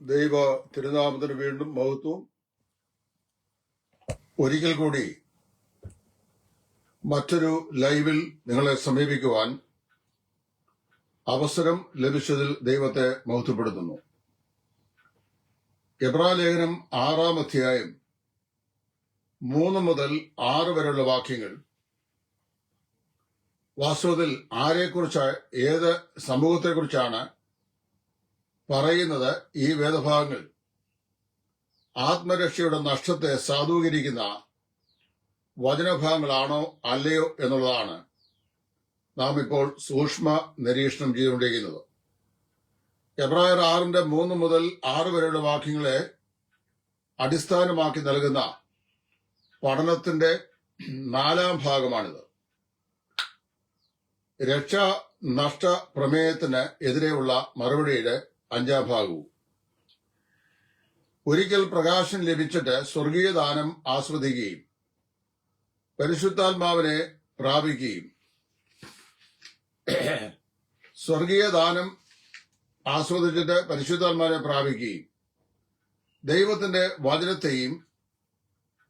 ദൈവ തിരുനാമത്തിന് വീണ്ടും മഹത്വം. ഒരിക്കൽ കൂടി മറ്റൊരു ലൈവിൽ നിങ്ങളെ സമീപിക്കുവാൻ അവസരം ലഭിച്ചതിൽ ദൈവത്തെ മഹത്വപ്പെടുത്തുന്നു. എബ്രായലേഖനം 6-ാം അധ്യായം 3 മുതൽ 6 വരെയുള്ള വാക്യങ്ങൾ വാസ്തവത്തിൽ ആരെക്കുറിച്ച്, ഏത് സമൂഹത്തെക്കുറിച്ചാണ് പറയുന്നത്? ഈ വേദഭാഗങ്ങൾ ആത്മരക്ഷയുടെ നഷ്ടത്തെ സാധൂകരിക്കുന്ന വചനഭാഗങ്ങളാണോ അല്ലയോ എന്നുള്ളതാണ് നാം ഇപ്പോൾ സൂക്ഷ്മ നിരീക്ഷണം ചെയ്തുകൊണ്ടിരിക്കുന്നത്. എബ്രായർ 6-ന്റെ 3 മുതൽ 6 വരെയുള്ള വാക്യങ്ങളെ അടിസ്ഥാനമാക്കി നൽകുന്ന പഠനത്തിന്റെ 4-ാം ഭാഗമാണിത്. രക്ഷാ നഷ്ട പ്രമേയത്തിന് എതിരെയുള്ള മറുപടിയുടെ 5-ാം ഭാഗവും. ഒരിക്കൽ പ്രകാശം ലഭിച്ചിട്ട് സ്വർഗീയ ദാനം ആസ്വദിക്കുകയും പരിശുദ്ധാത്മാവിനെ പ്രാപിക്കുകയും, സ്വർഗീയ ദാനം ആസ്വദിച്ചിട്ട് പരിശുദ്ധാത്മാവിനെ പ്രാപിക്കുകയും ദൈവത്തിന്റെ വചനത്തെയും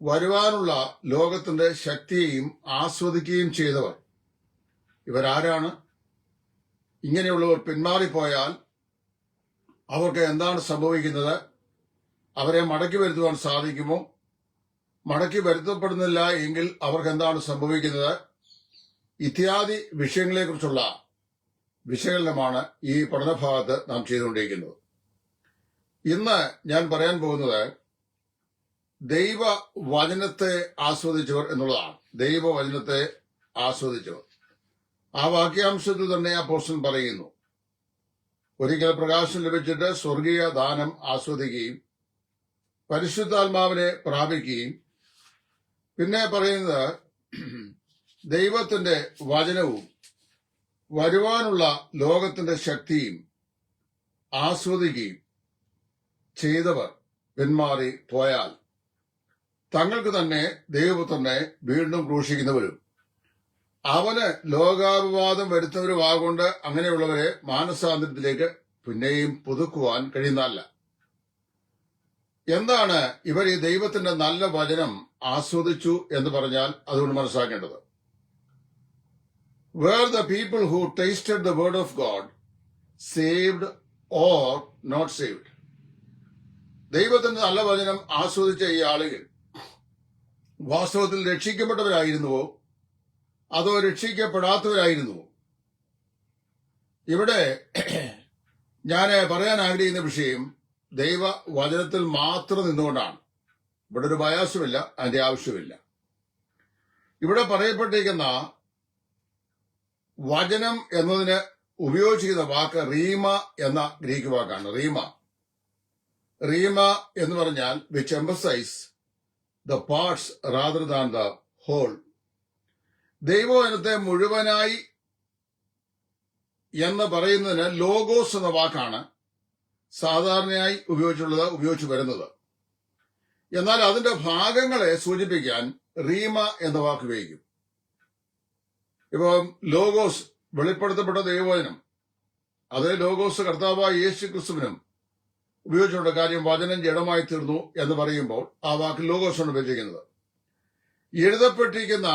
വരുവാനുള്ള ലോകത്തിന്റെ ശക്തിയെയും ആസ്വദിക്കുകയും ചെയ്തവർ ഇവരാരാണ്? ഇങ്ങനെയുള്ളവർ പിന്മാറിപ്പോയാൽ അവർക്ക് എന്താണ് സംഭവിക്കുന്നത്? അവരെ മടക്കി വരുത്തുവാൻ സാധിക്കുമോ? മടക്കി വരുത്തപ്പെടുന്നില്ല എങ്കിൽ അവർക്ക് എന്താണ് സംഭവിക്കുന്നത്? ഇത്യാദി വിഷയങ്ങളെക്കുറിച്ചുള്ള വിശകലനമാണ് ഈ പഠനഭാഗത്ത് നാം ചെയ്തുകൊണ്ടിരിക്കുന്നത്. ഇന്ന് ഞാൻ പറയാൻ പോകുന്നത് ദൈവവചനത്തെ ആസ്വദിച്ചവർ എന്നുള്ളതാണ്. ദൈവവചനത്തെ ആസ്വദിച്ചവർ. ആ വാക്യാംശത്തിൽ തന്നെ അപ്പോസ്തലൻ പറയുന്നു, ഒരിക്കൽ പ്രകാശം ലഭിച്ചിട്ട് സ്വർഗീയ ദാനം ആസ്വദിക്കുകയും പരിശുദ്ധാത്മാവിനെ പ്രാപിക്കുകയും, പിന്നെ പറയുന്നത് ദൈവത്തിന്റെ വചനവും വരുവാനുള്ള ലോകത്തിന്റെ ശക്തിയും ആസ്വദിക്കുകയും ചെയ്തവർ പിന്മാറി പോയാൽ തങ്ങൾക്ക് തന്നെ ദൈവപുത്രനെ വീണ്ടും ക്രൂശിക്കുന്നവരും അവന് ലോകാപവാദം വരുത്തുന്നവരുമാകൊണ്ട് അങ്ങനെയുള്ളവരെ മാനസാന്തരത്തിലേക്ക് പിന്നെയും പുതുക്കുവാൻ കഴിയുന്നതല്ല. എന്താണ് ഇവർ ഈ ദൈവത്തിന്റെ നല്ല വചനം ആസ്വദിച്ചു എന്ന് പറഞ്ഞാൽ അതുകൊണ്ട് മനസ്സിലാക്കേണ്ടത്? Where the people who tasted the word of God saved or not saved? ദൈവത്തിന്റെ നല്ല വചനം ആസ്വദിച്ച ഈ ആളുകൾ വാസ്തവത്തിൽ രക്ഷിക്കപ്പെട്ടവരായിരുന്നുവോ അതോ രക്ഷിക്കപ്പെടാത്തവരായിരുന്നുവോ? ഇവിടെ ഞാൻ പറയാൻ ആഗ്രഹിക്കുന്ന വിഷയം ദൈവവചനത്തിൽ മാത്രം നിന്നുകൊണ്ടാണ്. ഇവിടെ ഒരു ബയാസുമില്ല, അതിന്റെ ആവശ്യമില്ല. ഇവിടെ പറയപ്പെട്ടിരിക്കുന്ന വചനം എന്നതിന് ഉപയോഗിച്ചിരിക്കുന്ന വാക്ക് റീമ എന്ന ഗ്രീക്ക് വാക്കാണ്. റീമ എന്ന് പറഞ്ഞാൽ which emphasise the parts rather than the whole. ദൈവവചനത്തെ മുഴുവനായി എന്ന് പറയുന്നതിന് ലോഗോസ് എന്ന വാക്കാണ് സാധാരണയായി ഉപയോഗിച്ചു വരുന്നത്. എന്നാൽ അതിന്റെ ഭാഗങ്ങളെ സൂചിപ്പിക്കാൻ റീമ എന്ന വാക്ക് ഉപയോഗിക്കും. ഇപ്പം ലോഗോസ്, വെളിപ്പെടുത്തപ്പെട്ട ദൈവവചനം, അതേ ലോഗോസ് കർത്താവായ യേശു ക്രിസ്തുവിനും ഉപയോഗിച്ചുകൊണ്ട് കാര്യം വചനം ജഡമായി തീർന്നു എന്ന് പറയുമ്പോൾ ആ വാക്ക് ലോഗോസാണ് ഉപയോഗിച്ചിരിക്കുന്നത്. എഴുതപ്പെട്ടിരിക്കുന്ന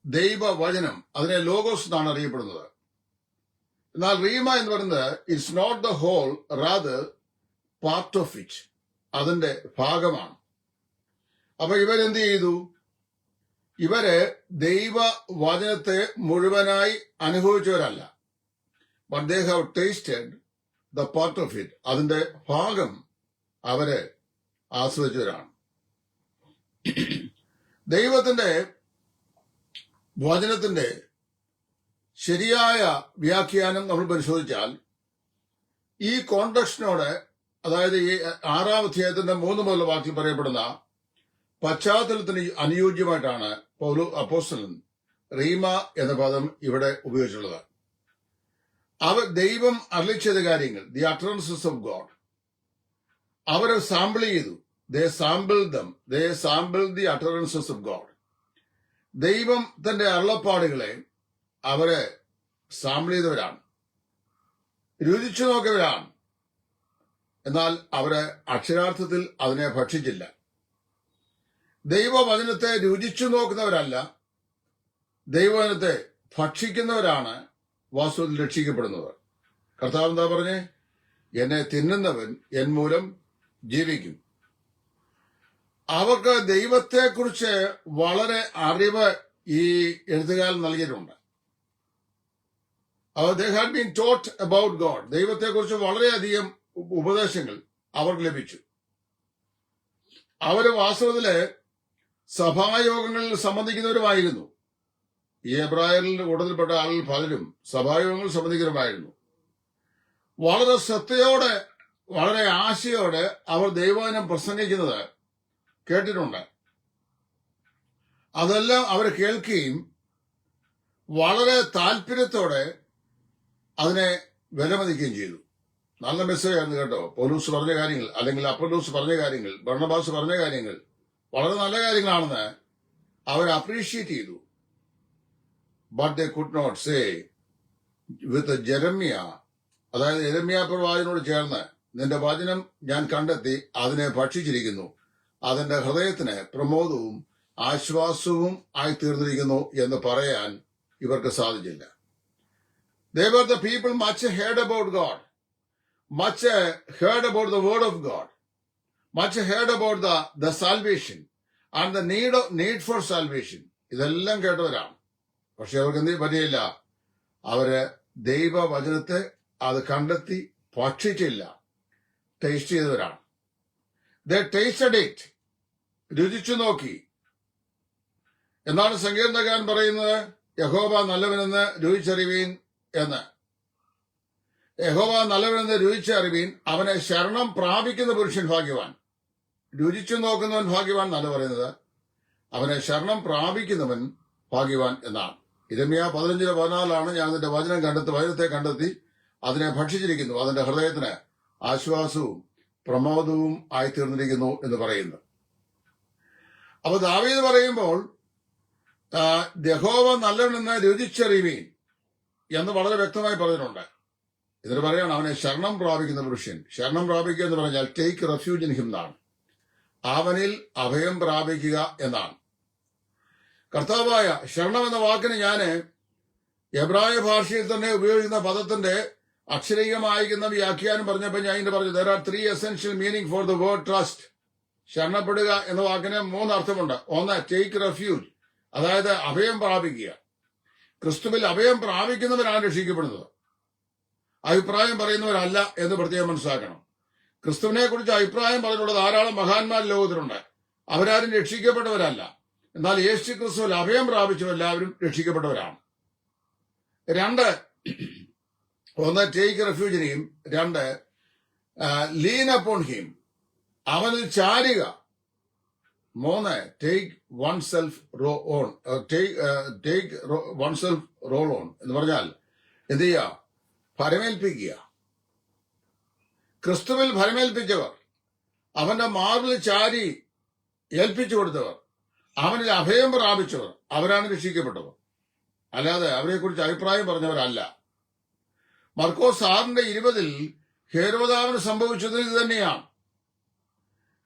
ദൈവവചനം അതിനെ ലോഗോസ് എന്നാണ് അറിയപ്പെടുന്നത്. എന്നാൽ റീമ എന്ന് പറയുന്നത് it's not the whole, rather part of it, അതിന്റെ ഭാഗമാണ്. അപ്പൊ ഇവരെന്ത് ചെയ്തു? ഇവര് ദൈവവചനത്തെ മുഴുവനായി അനുഭവിച്ചവരല്ല, but they have tasted the part of it, അതിന്റെ ഭാഗം അവര് ആസ്വദിച്ചവരാണ്. ദൈവത്തിന്റെ വചനത്തിന്റെ ശരിയായ വ്യാഖ്യാനം നമ്മൾ പരിശോധിച്ചാൽ ഈ കോണ്ടക്സ്റ്റിനോട്, അതായത് ഈ 6-ാം അധ്യായത്തിന്റെ 3 മുതലുള്ള വാക്യം പറയപ്പെടുന്ന പശ്ചാത്തലത്തിന് അനുയോജ്യമായിട്ടാണ് അപ്പോസ്തലൻ റീമ എന്ന പദം ഇവിടെ ഉപയോഗിച്ചിട്ടുള്ളത്. ദൈവം അരുളിച്ചെയ്ത കാര്യങ്ങൾ, ദി അട്ടറൻസസ് ഓഫ് ഗോഡ്, അവരെ സാമ്പിൾ ചെയ്തു. ദേ സാമ്പിൾ ദി അട്ടറൻസസ് ഓഫ് ഗോഡ്. ദൈവം തന്റെ അരുളപ്പാടുകളെ അവരെ സാമ്പിൾ ചെയ്തവരാണ്, രുചിച്ചു നോക്കിയവരാണ്. എന്നാൽ അവര് അക്ഷരാർത്ഥത്തിൽ അതിനെ ഭക്ഷിച്ചില്ല. ദൈവവചനത്തെ രുചിച്ചു നോക്കുന്നവരല്ല, ദൈവവചനത്തെ ഭക്ഷിക്കുന്നവരാണ് വാസ്തവത്തിൽ രക്ഷിക്കപ്പെടുന്നത്. കർത്താവ് എന്താ പറഞ്ഞേ? എന്നെ തിന്നുന്നവൻ എൻ മൂലം ജീവിക്കും. അവർക്ക് ദൈവത്തെക്കുറിച്ച് വളരെ അറിവ് ഈ എഴുത്തുകാരൻ നൽകിയിട്ടുണ്ട്. they had been taught about God. ദൈവത്തെക്കുറിച്ച് വളരെയധികം ഉപദേശങ്ങൾ അവർക്ക് ലഭിച്ചു. അവര് വാസ്തവത്തില് സഭായോഗങ്ങളിൽ സംബന്ധിക്കുന്നവരുമായിരുന്നു. ഈ എബ്രായരുടെ കൂട്ടത്തിൽപ്പെട്ട ആളുകൾ പലരും സഭായോഗങ്ങളിൽ സംബന്ധിക്കുന്നവരുമായിരുന്നു. വളരെ ശ്രദ്ധയോടെ, വളരെ ആശയോടെ അവർ ദൈവവചനം പ്രസംഗിക്കുന്നത് കേട്ടിട്ടുണ്ട്. അതെല്ലാം അവർ കേൾക്കുകയും വളരെ താല്പര്യത്തോടെ അതിനെ വിലമതിക്കുകയും ചെയ്തു. നല്ല മെസ്സേജായിരുന്നു കേട്ടോ. പൗലോസ് പറഞ്ഞ കാര്യങ്ങൾ, അല്ലെങ്കിൽ അപ്പൊല്ലോസ് പറഞ്ഞ കാര്യങ്ങൾ, ബർണ്ണബാസ് പറഞ്ഞ കാര്യങ്ങൾ വളരെ നല്ല കാര്യങ്ങളാണെന്ന് അവർ അപ്രീഷിയേറ്റ് ചെയ്തു. But they could not say with Jeremiah, അതായത് യെരമ്യാ പ്രവാചകനോട് ചേർന്ന്, നിന്റെ വചനം ഞാൻ കണ്ടെത്തി അതിനെ ഭക്ഷിച്ചിരിക്കുന്നു, അതിന്റെ ഹൃദയത്തിന് പ്രമോദവും ആശ്വാസവും ആയിത്തീർന്നിരിക്കുന്നു എന്ന് പറയാൻ ഇവർക്ക് സാധിച്ചില്ല. They were the people much heard about God, much heard about the word of God, much heard about the salvation and the need for salvation. ഇതെല്ലാം കേട്ടവരാണ്. പക്ഷെ അവർക്ക് എന്തെങ്കിലും പറ്റിയില്ല. അവര് ദൈവവചനത്തെ അത് കണ്ടെത്തി ഭക്ഷിച്ചില്ല, ടേസ്റ്റ് ചെയ്തവരാണ്. They tasted it, രുചിച്ചു നോക്കി. എന്നാണ് സങ്കീർത്തനക്കാരൻ പറയുന്നത്, യഹോവ നല്ലവനെന്ന് രുചിച്ചറിവീൻ എന്ന്. യഹോവ നല്ലവനെന്ന് രുചിച്ചറിവീൻ, അവനെ ശരണം പ്രാപിക്കുന്ന പുരുഷൻ ഭാഗ്യവാൻ. രുചിച്ചു നോക്കുന്നവൻ ഭാഗ്യവാൻ എന്നല്ല പറയുന്നത്, അവനെ ശരണം പ്രാപിക്കുന്നവൻ ഭാഗ്യവാൻ എന്നാണ്. യിരെമ്യാ 15:14 ഞാൻ നിന്റെ വചനത്തെ കണ്ടെത്തി അതിനെ ഭക്ഷിച്ചിരിക്കുന്നു, അതിന്റെ ഹൃദയത്തിന് ആശ്വാസവും പ്രമോദവും ആയിത്തീർന്നിരിക്കുന്നു എന്ന് പറയുന്നു. അപ്പൊ ദാവീദ് പറയുമ്പോൾ യഹോവ നല്ലവനെന്ന് രുചിച്ചറിവീൻ എന്ന് വളരെ വ്യക്തമായി പറഞ്ഞിട്ടുണ്ട്. ഇതിന് പറയാണ് അവനെ ശരണം പ്രാപിക്കുന്ന പുരുഷൻ. ശരണം പ്രാപിക്കുക എന്ന് പറഞ്ഞാൽ ടേക്ക് റെഫ്യൂജ് ഇൻ ഹിം എന്നാണ്, അവനിൽ അഭയം പ്രാപിക്കുക എന്നാണ്. കർത്താവായ ശരണം എന്ന വാക്കിന് ഞാന് എബ്രായ ഭാഷയിൽ തന്നെ ഉപയോഗിക്കുന്ന പദത്തിന്റെ അക്ഷരീയമായിരിക്കുന്ന വ്യാഖ്യാനം പറഞ്ഞപ്പോൾ ഞാൻ ഇതിന്റെ പറഞ്ഞു, there are 3 essential meaning for the word trust. ശരണപ്പെടുക എന്ന വാക്കിന് 3 അർത്ഥമുണ്ട്. ഒന്ന്, ടേക്ക് റെഫ്യൂജ്, അതായത് അഭയം പ്രാപിക്കുക. ക്രിസ്തുവിൽ അഭയം പ്രാപിക്കുന്നവരാണ് രക്ഷിക്കപ്പെടുന്നത്, അഭിപ്രായം പറയുന്നവരല്ല എന്ന് പ്രത്യേകം മനസ്സിലാക്കണം. ക്രിസ്തുവിനെ കുറിച്ച് അഭിപ്രായം പറഞ്ഞുള്ള ധാരാളം മഹാന്മാർ ലോകത്തിലുണ്ട്. അവരാരും രക്ഷിക്കപ്പെട്ടവരല്ല. എന്നാൽ യേശു ക്രിസ്തുവിൽ അഭയം പ്രാപിച്ചവരെല്ലാവരും രക്ഷിക്കപ്പെട്ടവരാണ്. 2, ഒന്ന് ടേക്ക് റെഫ്യൂജിനെയും, 2 ലീൻ അപ്പോൺ ഹിം, അവനിൽ ചാരുക. 3 take one self on, take one self roll on എന്ന് പറഞ്ഞാൽ എന്ത് ചെയ്യുക? ഫലമേൽപ്പിക്കുക. ക്രിസ്തുവിൽ ഫലമേൽപ്പിച്ചവർ, അവന്റെ മാർബിൾ ചാരി ഏൽപ്പിച്ചു കൊടുത്തവർ, അവനിൽ അഭയം പ്രാപിച്ചവർ, അവരാണ് രക്ഷിക്കപ്പെട്ടവർ. അല്ലാതെ അവരെക്കുറിച്ച് അഭിപ്രായം പറഞ്ഞവരല്ല. മർക്കോസ് 6:20 ഹേരോദാവിന് സംഭവിച്ചത് ഇത് തന്നെയാണ്.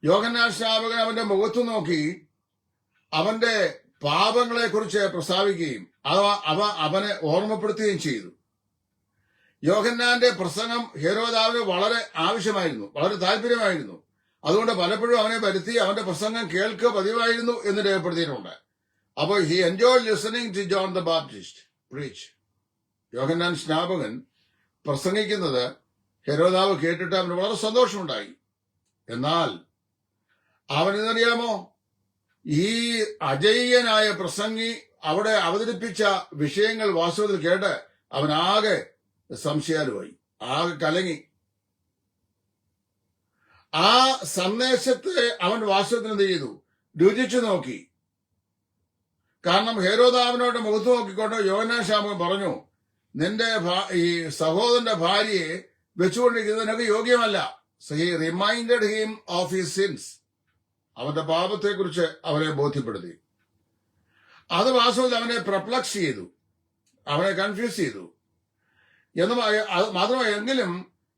യോഹന്നാൻ സ്നാപകൻ അവന്റെ മുഖത്തു നോക്കി അവന്റെ പാപങ്ങളെക്കുറിച്ച് പ്രസ്താവിക്കുകയും അവനെ ഓർമ്മപ്പെടുത്തുകയും ചെയ്തു. യോഹന്നാന്റെ പ്രസംഗം ഹേരോദാവിന് വളരെ ആവശ്യമായിരുന്നു, വളരെ താല്പര്യമായിരുന്നു. അതുകൊണ്ട് പലപ്പോഴും അവനെ വരുത്തി അവന്റെ പ്രസംഗം കേൾക്കുക പതിവായിരുന്നു എന്ന് രേഖപ്പെടുത്തിയിട്ടുണ്ട്. അപ്പോൾ he enjoy listening to John the Baptist preach. യോഹന്നാൻ സ്നാപകൻ പ്രസംഗിക്കുന്നത് ഹെരോദാവ് കേട്ടിട്ട് അവന് വളരെ സന്തോഷമുണ്ടായി. എന്നാൽ അവനെന്നറിയാമോ, ഈ അജയ്യനായ പ്രസംഗി അവിടെ അവതരിപ്പിച്ച വിഷയങ്ങൾ വാസ്തവത്തിൽ കേട്ട് അവനാകെ സംശയാലുമായി, ആകെ കലങ്ങി. ആ സന്ദേശത്തെ അവൻ വാസ്തവത്തിൽ എന്ത് ചെയ്തു? രുചിച്ചു നോക്കി. കാരണം ഹെരോദാവിനോട് മുഖത്ത് നോക്കിക്കൊണ്ട് യോഹന്നാൻ സ്നാപകൻ പറഞ്ഞു, നിന്റെ ഈ സഹോദരന്റെ ഭാര്യയെ വെച്ചുകൊണ്ടിരിക്കുന്നതിനൊക്കെ യോഗ്യമല്ല. So he reminded him of his sins. അവന്റെ പാപത്തെക്കുറിച്ച് അവനെ ബോധ്യപ്പെടുത്തി. അത് വാസ്തവത്തിൽ അവനെ പ്രപ്ലക്സ് ചെയ്തു, അവനെ കൺഫ്യൂസ് ചെയ്തു. മാത്രമല്ല, എങ്കിലും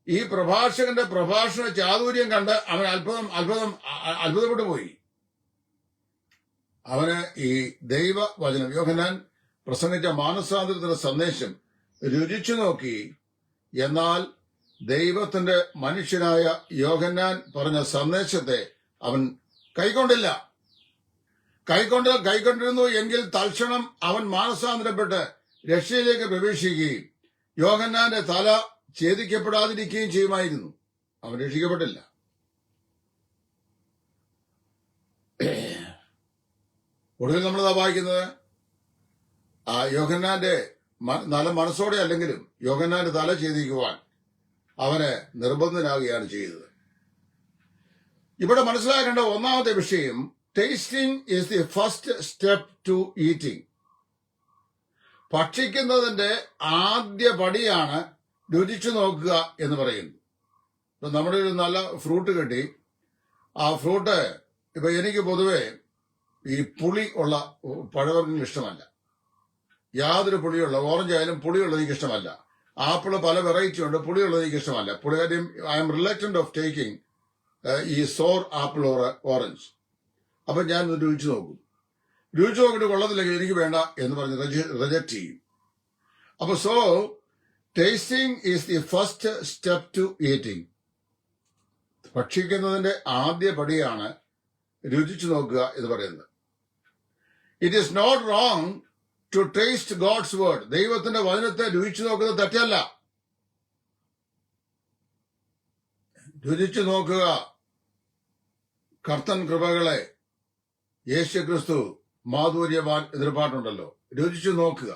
ഈ പ്രഭാഷകന്റെ പ്രഭാഷണ ചാതുര്യം കണ്ട് അവൻ അത്ഭുതപ്പെട്ടു പോയി. അവന് ഈ ദൈവവചനം, യോഹന്നാൻ പ്രസംഗിച്ച മാനസാന്തരത്തിന്റെ സന്ദേശം രുചിച്ചു നോക്കി. എന്നാൽ ദൈവത്തിന്റെ മനുഷ്യനായ യോഹന്നാൻ പറഞ്ഞ സന്ദേശത്തെ അവൻ കൈക്കൊണ്ടില്ല. കൈക്കൊണ്ടിരുന്നു എങ്കിൽ തൽക്ഷണം അവൻ മാനസാന്തരപ്പെട്ട് രക്ഷയിലേക്ക് പ്രവേശിക്കുകയും യോഹന്നാന്റെ തല ഛേദിക്കപ്പെടാതിരിക്കുകയും ചെയ്യുമായിരുന്നു. അവൻ രക്ഷിക്കപ്പെട്ടില്ല. ഒടുവിൽ നമ്മളതാ വായിക്കുന്നത്, ആ യോഹന്നാന്റെ നല്ല മനസ്സോടെ അല്ലെങ്കിലും യോഹന്നാന്റെ തല ഛേദിക്കുവാൻ അവന് നിർബന്ധനാകുകയാണ് ചെയ്തത്. ഇവിടെ മനസ്സിലാക്കേണ്ട ഒന്നാമത്തെ വിഷയം, tasting is the first step to eating. ഭക്ഷിക്കുന്നതിന്റെ ആദ്യ പടിയാണ് രുചിച്ചു നോക്കുക എന്ന് പറയുന്നു. ഇപ്പൊ നമ്മുടെ ഒരു നല്ല ഫ്രൂട്ട് കിട്ടി, ആ ഫ്രൂട്ട് ഇപ്പൊ എനിക്ക് പൊതുവെ ഈ പുളി ഉള്ള പഴവർഗ്ഗങ്ങൾ ഇഷ്ടമല്ല. യാതൊരു പുളിയുള്ള, ഓറഞ്ച് ആയാലും പുളിയുള്ളത് എനിക്ക് ഇഷ്ടമല്ല. ആപ്പിള് പല വെറൈറ്റി ഉണ്ട്, പുളിയുള്ളത് എനിക്ക് ഇഷ്ടമല്ല. പുളികാര്യം I'm reluctant of taking ഈ സോർ ആപ്പിൾ ഓർ ഓറഞ്ച്. അപ്പൊ ഞാൻ രുചിച്ചു നോക്കും. രുചിച്ചു നോക്കിയിട്ട് കൊള്ളത്തില്ലെങ്കിൽ എനിക്ക് വേണ്ട എന്ന് പറഞ്ഞ് റിജക്ട് ചെയ്യും. അപ്പൊ so tasting is the first step to eating. ഭക്ഷിക്കുന്നതിന്റെ ആദ്യ പടിയാണ് രുചിച്ചു നോക്കുക എന്ന് പറയുന്നത്. It is not wrong to taste God's word. ദൈവത്തിന്റെ വചനത്തെ രുചിച്ചു നോക്കുന്നത് തെറ്റല്ല. രുചിച്ചു നോക്കുക. കർത്തൻ കൃപകളെ, യേശുക്രിസ്തു മാധുര്യവാൻ എന്നൊരു പാട്ടുണ്ടല്ലോ, രുചിച്ചു നോക്കുക.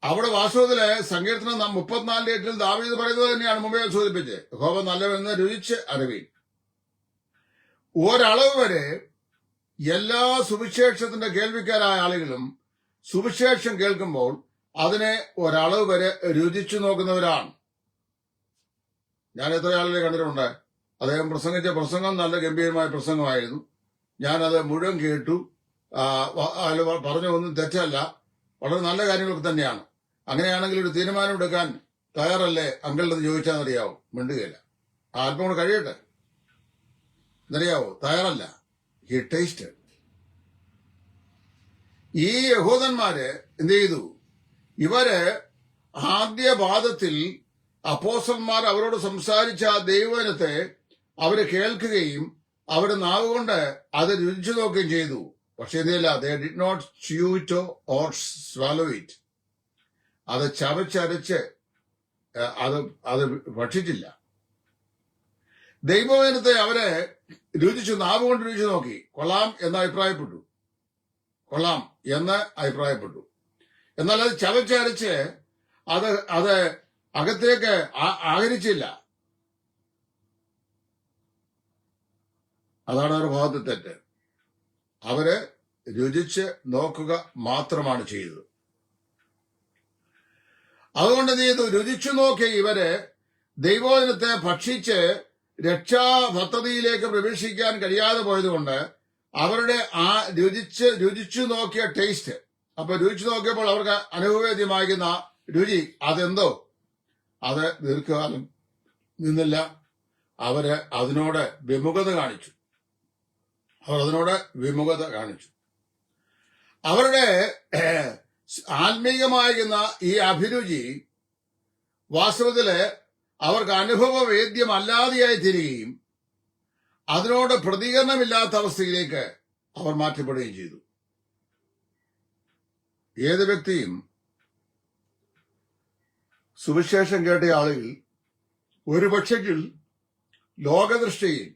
അവിടെ വാസ്തവത്തില് സങ്കീർത്തനം 34:8 ദാവീദ് പറയുന്നത് തന്നെയാണ് മുമ്പേ സൂചിപ്പിച്ച്, യഹോവ നല്ലവനെന്ന് രുചിച്ച് അറിവീൻ. ഒരളവ് വരെ എല്ലാ സുവിശേഷത്തിന്റെ കേൾവിക്കാരായ ആളുകളും സുവിശേഷം കേൾക്കുമ്പോൾ അതിനെ ഒരളവ് വരെ രുചിച്ചു നോക്കുന്നവരാണ്. ഞാൻ എത്ര ആളുകളെ കണ്ടിട്ടുണ്ട്. അദ്ദേഹം പ്രസംഗിച്ച പ്രസംഗം നല്ല ഗംഭീരമായ പ്രസംഗമായിരുന്നു. ഞാനത് മുഴുവൻ കേട്ടു. അതിൽ പറഞ്ഞ ഒന്നും തെറ്റല്ല, വളരെ നല്ല കാര്യങ്ങളൊക്കെ തന്നെയാണ്. അങ്ങനെയാണെങ്കിൽ ഒരു തീരുമാനം എടുക്കാൻ തയ്യാറല്ലേ അങ്കിളിനെന്ന് ചോദിച്ചാൽ അറിയാവോ? മിണ്ടുകയില്ല. അല്പം കൂടെ കഴിയട്ടെ എന്നറിയാവോ? തയ്യാറല്ല. He taste. ഈ യഹൂദന്മാര് എന്ത് ചെയ്തു? ഇവര് ആദ്യ പാദത്തിൽ അപ്പോസ്തലന്മാർ അവരോട് സംസാരിച്ച ആ ദൈവവചനത്തെ അവര് കേൾക്കുകയും അവരുടെ നാവ് കൊണ്ട് അത് രുചിച്ചു നോക്കുകയും ചെയ്തു. പക്ഷെ എന്തില്ല, they did not chew it or swallow it. അത് ചവച്ചരച്ച് അത് ഭക്ഷിച്ചില്ല. ദൈവവചനത്തെ അവരെ രുചിച്ചു, നാവ് കൊണ്ട് രുചിച്ചു നോക്കി. കൊള്ളാം എന്ന് അഭിപ്രായപ്പെട്ടു. എന്നാൽ അത് ചവച്ചരച്ച് അത് അകത്തേക്ക് ആഹരിച്ചില്ല. അതാണ് അവരുടെ ഭാഗത്ത് തെറ്റ്. അവര് രുചിച്ച് നോക്കുക മാത്രമാണ് ചെയ്തത്. അതുകൊണ്ട് എന്ത് ചെയ്തു? രുചിച്ചു നോക്കിയ ഇവര് ദൈവവചനത്തെ ഭക്ഷിച്ച് രക്ഷാപദ്ധതിയിലേക്ക് പ്രവേശിക്കാൻ കഴിയാതെ പോയതുകൊണ്ട് അവരുടെ ആ രുചിച്ചു നോക്കിയ ടേസ്റ്റ്, അപ്പൊ രുചിച്ചു നോക്കിയപ്പോൾ അവർക്ക് അനുഭവവേദ്യമാകുന്ന രുചി അതെന്തോ അത് ദീർഘകാലം നിന്നില്ല. അവര് അതിനോട് വിമുഖത കാണിച്ചു. അവരുടെ ആത്മീയമാകുന്ന ഈ അഭിരുചി വാസ്തവത്തില് അവർക്ക് അനുഭവവേദ്യമല്ലാതെയായി തീരുകയും അതിനോട് പ്രതികരണമില്ലാത്ത അവസ്ഥയിലേക്ക് അവർ മാറ്റപ്പെടുകയും ചെയ്തു. ഏത് വ്യക്തിയും സുവിശേഷം കേട്ട ആളുകൾ ഒരു പക്ഷെങ്കിൽ ലോകദൃഷ്ടിയിൽ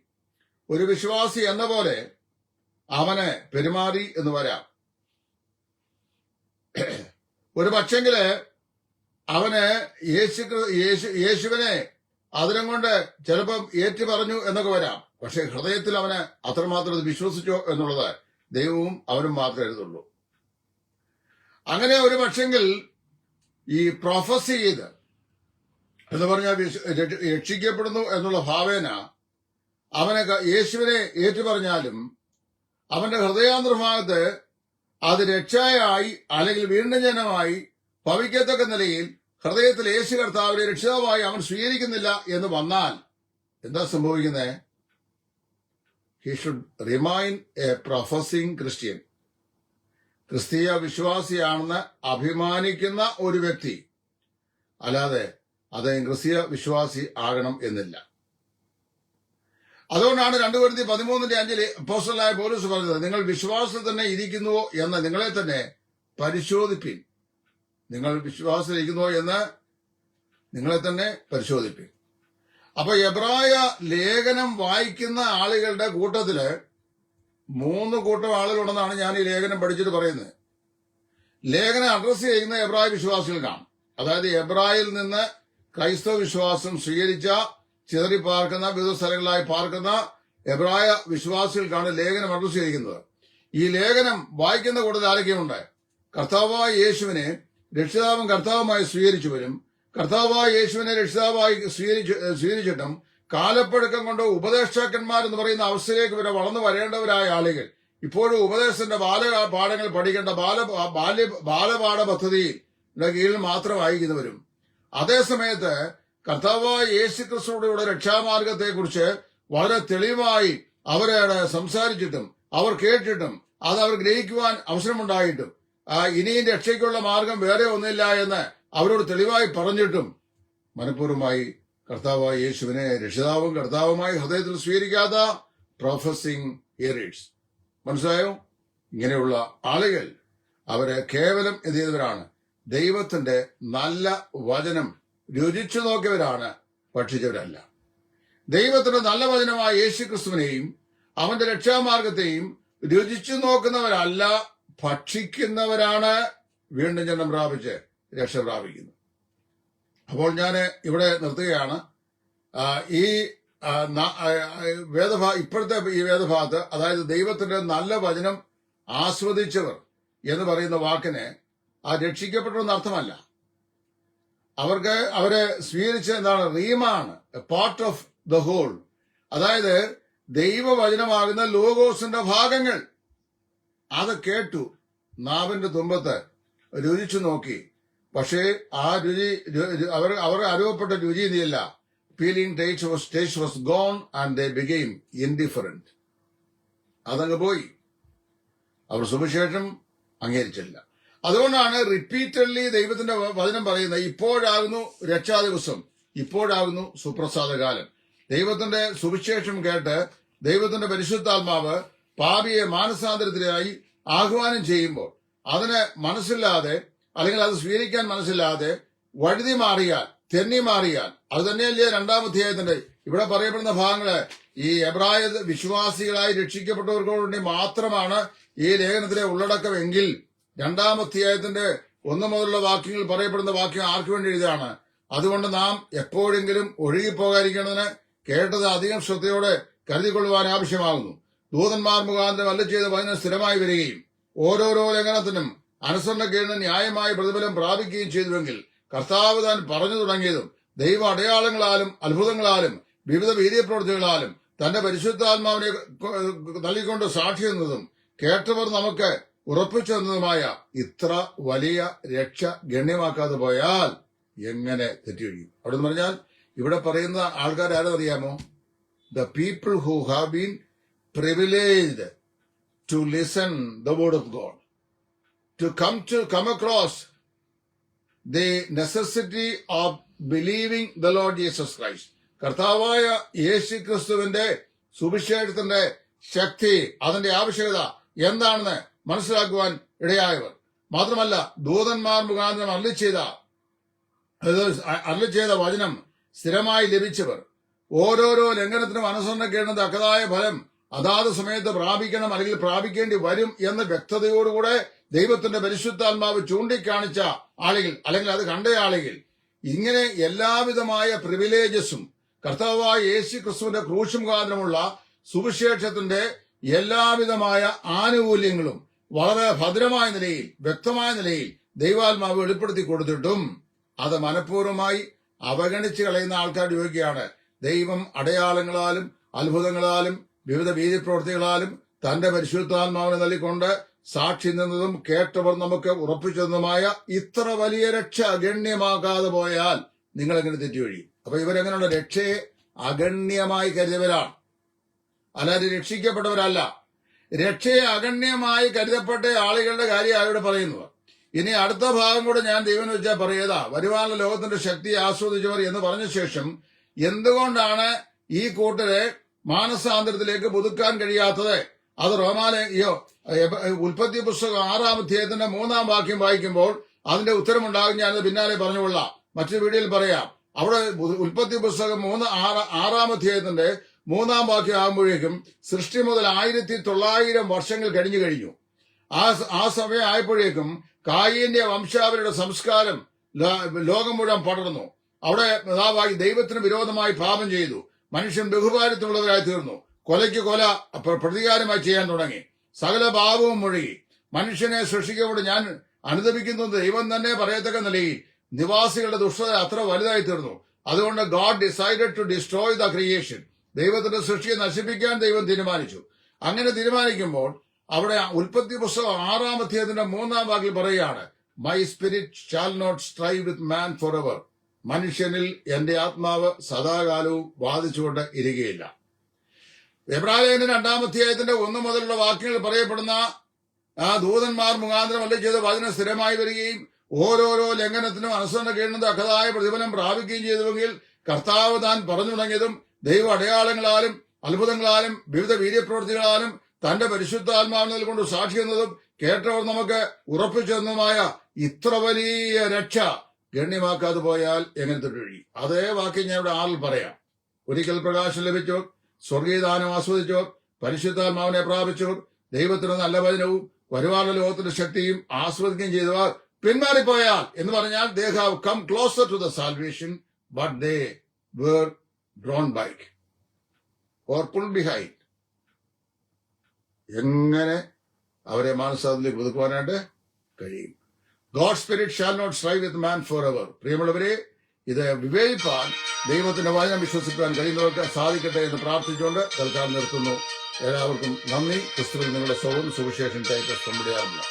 ഒരു വിശ്വാസി എന്ന പോലെ അവനെ പെരുമാറി എന്ന് വരാം. ഒരു പക്ഷെങ്കില് അവന് യേശുവിനെ അതിനം കൊണ്ട് ചിലപ്പം ഏറ്റു പറഞ്ഞു എന്നൊക്കെ വരാം. പക്ഷെ ഹൃദയത്തിൽ അവന് അത്രമാത്രം അത് വിശ്വസിച്ചോ എന്നുള്ളത് ദൈവവും അവനും മാത്രമേ എഴുതുള്ളൂ. അങ്ങനെ ഒരു പക്ഷെങ്കിൽ ഈ പ്രൊഫസ് ചെയ്ത് എന്ന് പറഞ്ഞാൽ രക്ഷിക്കപ്പെടുന്നു എന്നുള്ള ഭാവേന അവനെ യേശുവിനെ ഏറ്റുപറഞ്ഞാലും അവന്റെ ഹൃദയാന്തർഭാഗത്ത് അത് രക്ഷയായി അല്ലെങ്കിൽ വീണ്ടും ജനമായി ഭവിക്കത്തക്ക നിലയിൽ ഹൃദയത്തിൽ യേശു കർത്താവിനെ രക്ഷിതാവായി അവൻ സ്വീകരിക്കുന്നില്ല എന്ന് വന്നാൽ എന്താ സംഭവിക്കുന്നത്? He should remain a professing Christian. ക്രിസ്തീയ വിശ്വാസിയാണെന്ന് അഭിമാനിക്കുന്ന ഒരു വ്യക്തി, അല്ലാതെ അദ്ദേഹം ക്രിസ്തീയ വിശ്വാസി ആകണം എന്നില്ല. അതുകൊണ്ടാണ് 2 Corinthians 13:5 അപ്പോസ്തലനായ പൗലോസ് പറഞ്ഞത്, നിങ്ങൾ വിശ്വാസത്തിൽ തന്നെ ഇരിക്കുന്നുവോ എന്ന് നിങ്ങളെ തന്നെ പരിശോധിപ്പിൻ. നിങ്ങൾ വിശ്വാസത്തിൽ ഇരിക്കുന്നുവോ എന്ന് നിങ്ങളെ തന്നെ പരിശോധിപ്പിൻ. അപ്പൊ എബ്രായ ലേഖനം വായിക്കുന്ന ആളുകളുടെ കൂട്ടത്തില് 3 കൂട്ടം ആളുകളുണ്ടെന്നാണ് ഞാൻ ഈ ലേഖനം പഠിച്ചിട്ട് പറയുന്നത്. ലേഖനം അഡ്രസ് ചെയ്യുന്ന എബ്രായ വിശ്വാസികൾക്കാണ്. അതായത് എബ്രായിൽ നിന്ന് ക്രൈസ്തവ വിശ്വാസം സ്വീകരിച്ച ചിതറി പാർക്കുന്ന വിവിധ സ്ഥലങ്ങളിലായി പാർക്കുന്ന എബ്രായ വിശ്വാസികൾക്കാണ് ലേഖനം അഡ്രസ് ചെയ്തിരിക്കുന്നത്. ഈ ലേഖനം വായിക്കുന്ന കൂട്ടത്തിൽ ആരൊക്കെയുണ്ട്? കർത്താവായ യേശുവിനെ രക്ഷിതാവും കർത്താവുമായി സ്വീകരിച്ചവരും കർത്താവായ യേശുവിനെ രക്ഷിതാവായി സ്വീകരിച്ചിട്ടും കാലപ്പഴക്കം കൊണ്ട് ഉപദേഷ്ടാക്കന്മാരെന്ന് പറയുന്ന അവസ്ഥയിലേക്ക് വരെ വളർന്നു വരേണ്ടവരായ ആളുകൾ ഇപ്പോഴും ഉപദേശത്തിന്റെ പാഠങ്ങൾ പഠിക്കേണ്ട ബാലപാഠ പദ്ധതിയുടെ കീഴിൽ മാത്രം വായിക്കുന്നവരും, അതേസമയത്ത് കർത്താവായ യേശുക്രിസ്തുവിന്റെ രക്ഷാമാർഗത്തെക്കുറിച്ച് വളരെ തെളിവായി അവരോട് സംസാരിച്ചിട്ടും അവർ കേട്ടിട്ടും അത് അവർ ഗ്രഹിക്കുവാൻ അവസരമുണ്ടായിട്ടും ഇനിയും രക്ഷയ്ക്കുള്ള മാർഗം വേറെ ഒന്നില്ല എന്ന് അവരോട് തെളിവായി പറഞ്ഞിട്ടും മനഃപൂർവ്വമായി കർത്താവായ യേശുവിനെ രക്ഷിതാവും കർത്താവുമായി ഹൃദയത്തിൽ സ്വീകരിക്കാത്ത പ്രൊഫസിംഗ് ഇയറേഴ്സ്. മനസ്സിലായോ? ഇങ്ങനെയുള്ള ആളുകൾ അവര് കേവലം എന്ത് ചെയ്തവരാണ്? ദൈവത്തിന്റെ നല്ല വചനം രുചിച്ചു നോക്കിയവരാണ്, ഭക്ഷിച്ചവരല്ല. ദൈവത്തിന്റെ നല്ല വചനമായ യേശു ക്രിസ്തുവിനെയും അവന്റെ രക്ഷാമാർഗത്തെയും രുചിച്ചു നോക്കുന്നവരല്ല, ഭക്ഷിക്കുന്നവരാണ് വീണ്ടും ജന്മം പ്രാപിച്ച് രക്ഷ പ്രാപിക്കുന്നത്. അപ്പോൾ ഞാൻ ഇവിടെ നിർത്തുകയാണ്. ഈ ഇപ്പോഴത്തെ ഈ വേദഭാഗത്ത്, അതായത് ദൈവത്തിന്റെ നല്ല വചനം ആസ്വദിച്ചവർ എന്ന് പറയുന്ന വാക്കിന് രക്ഷിക്കപ്പെട്ടെന്ന് അർത്ഥമല്ല. അവരെ സ്വീകരിച്ച എന്താണ്? റീമാണ്, പാർട്ട് ഓഫ് ദ ഹോൾ. അതായത് ദൈവവചനമാകുന്ന ലോഗോസിന്റെ ഭാഗങ്ങൾ അത് കേട്ടു, നാവിന്റെ തുമ്പത്ത് രുചിച്ചു നോക്കി. പക്ഷേ ആ രുചി അവർ അനുഭവപ്പെട്ട രുചി നീയല്ല. Feeling taste was gone and they became indifferent. അതങ്ങ് പോയി, അവർ സുവിശേഷം അംഗീകരിച്ചില്ല. അതുകൊണ്ടാണ് റിപ്പീറ്റഡ്ലി ദൈവത്തിന്റെ വചനം പറയുന്നത്, ഇപ്പോഴാകുന്നു രക്ഷാദിവസം, ഇപ്പോഴാകുന്നു സുപ്രസാദകാലം. ദൈവത്തിന്റെ സുവിശേഷം കേട്ട് ദൈവത്തിന്റെ പരിശുദ്ധാത്മാവ് പാപിയെ മാനസാന്തരത്തിനായി ആഹ്വാനം ചെയ്യുമ്പോൾ അതിന് മനസ്സില്ലാതെ, അല്ലെങ്കിൽ അത് സ്വീകരിക്കാൻ മനസ്സില്ലാതെ വഴുതി മാറിയാൽ, തെന്നി മാറിയാൽ, അത് തന്നെയല്ലേ 2-ാം അധ്യായത്തിന്റെ ഇവിടെ പറയപ്പെടുന്ന ഭാഗങ്ങള് ഈ എബ്രായ വിശ്വാസികളായി രക്ഷിക്കപ്പെട്ടവർക്ക് വേണ്ടി മാത്രമാണ് ഈ ലേഖനത്തിലെ ഉള്ളടക്കമെങ്കിൽ 2-ാം അധ്യായത്തിന്റെ 1 മുതലുള്ള വാക്യങ്ങൾ പറയപ്പെടുന്ന വാക്യം ആർക്കു വേണ്ടി എഴുതാണ്? അതുകൊണ്ട് നാം എപ്പോഴെങ്കിലും ഒഴുകിപ്പോകാതിരിക്കേണ്ടതിന് കേട്ടത് അധികം ശ്രദ്ധയോടെ കരുതിക്കൊള്ളുവാൻ ആവശ്യമാകുന്നു. ദൂതന്മാർ മുഖാന്തരം അല്ല ചെയ്ത വചനം സ്ഥിരമായി വരികയും ഓരോരോ ലംഘനത്തിനും അനുസരണക്കേടിന് ന്യായമായ പ്രതിഫലം പ്രാപിക്കുകയും ചെയ്തുവെങ്കിൽ കർത്താവ് താൻ പറഞ്ഞു തുടങ്ങിയതും ദൈവ അടയാളങ്ങളാലും അത്ഭുതങ്ങളാലും വിവിധ വീര്യപ്രവൃത്തികളാലും തന്റെ പരിശുദ്ധാത്മാവിനെ നൽകിക്കൊണ്ട് സാക്ഷി എന്നതും കേട്ടവർ നമുക്ക് ഉറപ്പിച്ചു തന്നതുമായ ഇത്ര വലിയ രക്ഷ ഗണ്യമാക്കാതെ പോയാൽ എങ്ങനെ തെറ്റിയൊഴിയും? അവിടെ നിന്ന് പറഞ്ഞാൽ ഇവിടെ പറയുന്ന ആൾക്കാർ ആരെന്നറിയാമോ? The people who have been privileged to listen the word of God, to come across the necessity of believing the Lord Jesus Christ. കർത്താവായ യേശു ക്രിസ്തുവിന്റെ സുവിശേഷത്തിന്റെ ശക്തി, അതിന്റെ ആവശ്യകത എന്താണെന്ന് മനസ്സിലാക്കുവാൻ ഇടയായവർ മാത്രമല്ല, ദൂതന്മാർ മുഖാന്തരം അരുളി ചെയ്ത വചനം സ്ഥിരമായി ലഭിച്ചവർ, ഓരോരോ ലംഘനത്തിനും അനുസരണക്കേണ്ട തക്കതായ ഫലം അതാത് സമയത്ത് പ്രാപിക്കണം, അല്ലെങ്കിൽ പ്രാപിക്കേണ്ടി വരും എന്ന് വ്യക്തതയോടുകൂടെ ദൈവത്തിന്റെ പരിശുദ്ധാത്മാവ് ചൂണ്ടിക്കാണിച്ച ആളുകൾ, അല്ലെങ്കിൽ അത് കണ്ട ആളുകൾ, ഇങ്ങനെ എല്ലാവിധമായ പ്രിവിലേജസും കർത്താവായ യേശു ക്രിസ്തുവിന്റെ ക്രൂശ് മുഖാന്തരമുള്ള സുവിശേഷത്തിന്റെ എല്ലാവിധമായ ആനുകൂല്യങ്ങളും വളരെ ഭദ്രമായ നിലയിൽ, വ്യക്തമായ നിലയിൽ ദൈവാത്മാവ് വെളിപ്പെടുത്തി കൊടുത്തിട്ടും അത് മനഃപൂർവ്വമായി അവഗണിച്ച് കളയുന്ന ആൾക്കാർ ചോദിക്കുകയാണ്, ദൈവം അടയാളങ്ങളാലും അത്ഭുതങ്ങളാലും വിവിധ വീര്യപ്രവൃത്തികളാലും തന്റെ പരിശുദ്ധാത്മാവിനെ നൽകിക്കൊണ്ട് സാക്ഷി നിന്നതും കേട്ടവർ നമുക്ക് ഉറപ്പിച്ചതുമായ ഇത്ര വലിയ രക്ഷ അഗണ്യമാക്കാതെ പോയാൽ നിങ്ങൾ എങ്ങനെ തെറ്റുവഴി. അപ്പൊ ഇവരെങ്ങനെയുള്ള രക്ഷയെ അഗണ്യമായി കരുതിയവരാണ്, അല്ലാതെ രക്ഷിക്കപ്പെട്ടവരല്ല. രക്ഷയെ അഗണ്യമായി കരുതപ്പെട്ട ആളുകളുടെ കാര്യമാണ് ഇവിടെ പറയുന്നത്. ഇനി അടുത്ത ഭാഗം കൂടെ ഞാൻ ദൈവം വെച്ചാൽ പറയുക, വരുവാനുള്ള ലോകത്തിന്റെ ശക്തി ആസ്വദിച്ചവർ എന്ന് പറഞ്ഞ ശേഷം എന്തുകൊണ്ടാണ് ഈ കൂട്ടരെ മാനസാന്തരത്തിലേക്ക് പുതുക്കാൻ കഴിയാത്തത്? അത് ഉൽപ്പത്തി പുസ്തകം 6-ാം അധ്യായത്തിന്റെ 3-ാം വാക്യം വായിക്കുമ്പോൾ അതിന്റെ ഉത്തരമുണ്ടാകും. ഞാനത് പിന്നാലെ പറഞ്ഞുകൊള്ളാം, മറ്റൊരു വീഡിയോയിൽ പറയാം. അവിടെ ഉൽപ്പത്തി പുസ്തകം 6-ാം അധ്യായത്തിന്റെ 3-ാം വാക്യം ആകുമ്പോഴേക്കും സൃഷ്ടി മുതൽ 1900 വർഷങ്ങൾ കഴിഞ്ഞു. ആ സമയം ആയപ്പോഴേക്കും കായീന്റെ വംശാവലിയുടെ സംസ്കാരം ലോകം മുഴുവൻ പടർന്നു. അവിടെ ദൈവത്തിന് വിരോധമായി പാപം ചെയ്തു. മനുഷ്യൻ ബഹുഭാരിത്വമുള്ളവരായി തീർന്നു. കൊലയ്ക്ക് കൊല പ്രതികാരമായി ചെയ്യാൻ തുടങ്ങി. സകല പാപവും മുഴുകി. മനുഷ്യനെ സൃഷ്ടിക്കുമ്പോൾ ഞാൻ അനുദപിക്കുന്നത് ദൈവം തന്നെ പറയത്തക്ക നിലയിൽ നിവാസികളുടെ ദുഷ്ടത അത്ര വലുതായി തീർന്നു. അതുകൊണ്ട് God decided to destroy the creation. ദൈവത്തിന്റെ സൃഷ്ടിയെ നശിപ്പിക്കാൻ ദൈവം തീരുമാനിച്ചു. അങ്ങനെ തീരുമാനിക്കുമ്പോൾ അവിടെ ഉൽപ്പത്തി പുസ്തകം 6-ാം അധ്യായത്തിന്റെ 3-ാം വാക്യം പറയുകയാണ്, my spirit shall not strive with man forever. മനുഷ്യനിൽ എന്റെ ആത്മാവ് സദാകാലവും വാദിച്ചുകൊണ്ട് ഇരിക്കുകയില്ല. എബ്രായന്റെ 2-ാം അധ്യായത്തിന്റെ 1 മുതലുള്ള വാക്യങ്ങൾ പറയപ്പെടുന്ന ആ ദൂതന്മാർ മുഖാന്തരം അല്ല ചെയ്ത വചനം സ്ഥിരമായി വരികയും ഓരോരോ ലംഘനത്തിനും അനുസരണ കേടുന്നത് അക്കതായ പ്രതിഫലം പ്രാപിക്കുകയും ചെയ്തുവെങ്കിൽ കർത്താവ് താൻ പറഞ്ഞു തുടങ്ങിയതും ദൈവ അടയാളങ്ങളാലും അത്ഭുതങ്ങളാലും വിവിധ വീര്യപ്രവൃത്തികളാലും തന്റെ പരിശുദ്ധാത്മാവിനെ കൊണ്ട് സാക്ഷി എന്നതും കേട്ടവർ നമുക്ക് ഉറപ്പിച്ചെന്നതുമായ ഇത്ര വലിയ രക്ഷ ഗണ്യമാക്കാതെ പോയാൽ എങ്ങനെ തൊട്ടുകഴി. അതേ വാക്യം ഞാൻ ഇവിടെ 6-ൽ പറയാം. ഒരിക്കൽ പ്രകാശം ലഭിച്ചവർ, സ്വർഗീയദാനം ആസ്വദിച്ചവർ, പരിശുദ്ധാത്മാവിനെ പ്രാപിച്ചവർ, ദൈവത്തിന് നല്ല വചനവും വരുവാനുള്ള ലോകത്തിന്റെ ശക്തിയും ആസ്വദിക്കുകയും ചെയ്തവർ പിന്മാറിപ്പോയാൽ എന്ന് പറഞ്ഞാൽ they have come closer to the salvation but they were drawn back or pulled behind. എങ്ങനെ അവരെ മാനസാന്തരത്തിലേക്ക് പുതുക്കുവാനായിട്ട് കഴിയും? God spirit shall not strive with man forever. പ്രിയമുള്ളവരെ, ഇത് വിവേചിപ്പാൻ ദൈവത്തിന്റെ വചനം വിശ്വസിക്കാൻ കഴിയുന്നവർക്ക് സാധിക്കട്ടെ എന്ന് പ്രാർത്ഥിച്ചുകൊണ്ട് തൽക്കാലം നിർത്തുന്നു. എല്ലാവർക്കും നന്ദി. ക്രിസ്തുവിൽ നിങ്ങളുടെ സൗഹൃദം സുവിശേഷൻ ടൈറ്റസ് കൊണ്ടുവരാറില്ല.